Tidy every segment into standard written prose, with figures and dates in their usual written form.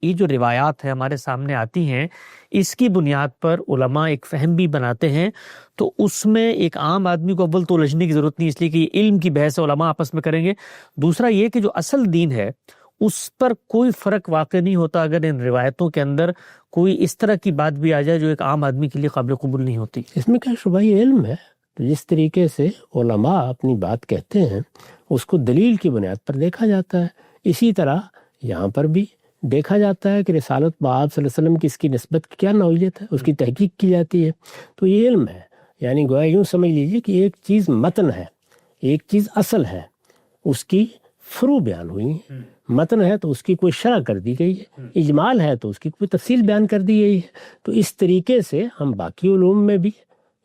یہ جو روایات ہیں ہمارے سامنے آتی ہیں، اس کی بنیاد پر علماء ایک فہم بھی بناتے ہیں، تو اس میں ایک عام آدمی کو اول تو الجھنے کی ضرورت نہیں، اس لیے کہ یہ علم کی بحث ہے، علماء آپس میں کریں گے۔ دوسرا یہ کہ جو اصل دین ہے اس پر کوئی فرق واقع نہیں ہوتا اگر ان روایتوں کے اندر کوئی اس طرح کی بات بھی آ جائے جو ایک عام آدمی کے لیے قابل قبول نہیں ہوتی۔ اس میں کیا شبہ، یہ علم ہے۔ تو جس طریقے سے علماء اپنی بات کہتے ہیں اس کو دلیل کی بنیاد پر دیکھا جاتا ہے، اسی طرح یہاں پر بھی دیکھا جاتا ہے کہ رسالت بآب صلی اللہ علیہ وسلم کی اس کی نسبت کیا نوعیت ہے، اس کی تحقیق کی جاتی ہے۔ تو یہ علم ہے، یعنی گویا یوں سمجھ لیجیے کہ ایک چیز متن ہے، ایک چیز اصل ہے، اس کی فروع بیان ہوئی ہیں۔ متن ہے تو اس کی کوئی شرح کر دی گئی ہے، اجمال ہے تو اس کی کوئی تفصیل بیان کر دی گئی ہے۔ تو اس طریقے سے ہم باقی علوم میں بھی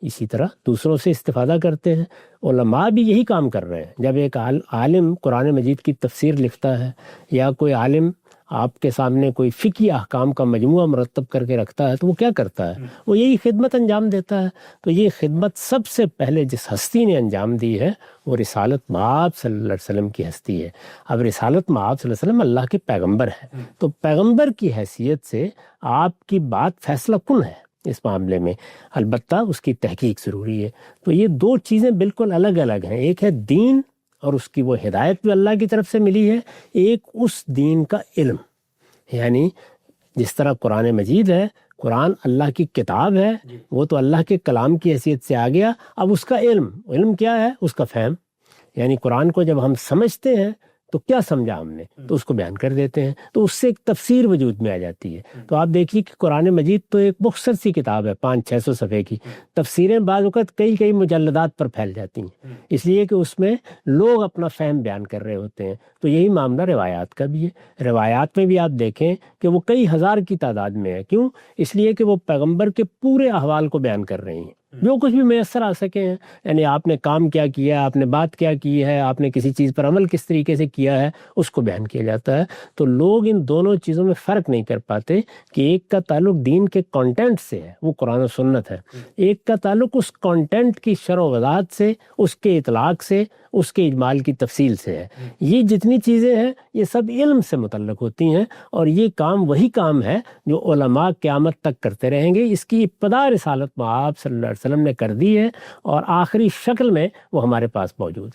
اسی طرح دوسروں سے استفادہ کرتے ہیں۔ علماء بھی یہی کام کر رہے ہیں۔ جب ایک عالم قرآن مجید کی تفسیر لکھتا ہے یا کوئی عالم آپ کے سامنے کوئی فقہی احکام کا مجموعہ مرتب کر کے رکھتا ہے تو وہ کیا کرتا ہے؟ وہ یہی خدمت انجام دیتا ہے۔ تو یہ خدمت سب سے پہلے جس ہستی نے انجام دی ہے وہ رسالت مآب صلی اللہ علیہ وسلم کی ہستی ہے۔ اب رسالت مآب صلی اللہ علیہ وسلم اللہ کے پیغمبر ہیں، تو پیغمبر کی حیثیت سے آپ کی بات فیصلہ کن ہے اس معاملے میں، البتہ اس کی تحقیق ضروری ہے۔ تو یہ دو چیزیں بالکل الگ الگ ہیں، ایک ہے دین اور اس کی وہ ہدایت جو اللہ کی طرف سے ملی ہے، ایک اس دین کا علم، یعنی جس طرح قرآن مجید ہے، قرآن اللہ کی کتاب ہے، وہ تو اللہ کے کلام کی حیثیت سے آ گیا۔ اب اس کا علم کیا ہے؟ اس کا فہم، یعنی قرآن کو جب ہم سمجھتے ہیں تو کیا سمجھا ہم نے، تو اس کو بیان کر دیتے ہیں، تو اس سے ایک تفسیر وجود میں آ جاتی ہے۔ تو آپ دیکھیے کہ قرآن مجید تو ایک مختصر سی کتاب ہے، 500-600 صفحے کی، تفسیریں بعض اوقات کئی مجلدات پر پھیل جاتی ہیں، اس لیے کہ اس میں لوگ اپنا فہم بیان کر رہے ہوتے ہیں۔ تو یہی معاملہ روایات کا بھی ہے۔ روایات میں بھی آپ دیکھیں کہ وہ کئی ہزار کی تعداد میں ہے، کیوں؟ اس لیے کہ وہ پیغمبر کے پورے احوال کو بیان کر رہی ہیں، جو کچھ بھی میسر آ سکے ہیں، یعنی آپ نے کام کیا کیا ہے، آپ نے بات کیا کی ہے، آپ نے کسی چیز پر عمل کس طریقے سے کیا ہے، اس کو بیان کیا جاتا ہے۔ تو لوگ ان دونوں چیزوں میں فرق نہیں کر پاتے کہ ایک کا تعلق دین کے کانٹینٹ سے ہے، وہ قرآن و سنت ہے، ایک کا تعلق اس کانٹینٹ کی شرح و وضاحت سے، اس کے اطلاق سے، اس کے اجمال کی تفصیل سے ہے۔ یہ جتنی چیزیں ہیں یہ سب علم سے متعلق ہوتی ہیں، اور یہ کام وہی کام ہے جو علماء قیامت تک کرتے رہیں گے۔ اس کی ابتدا رسالت مآب صلی اللہ علیہ وسلم نے کر دی ہے، اور آخری شکل میں وہ ہمارے پاس موجود ہے۔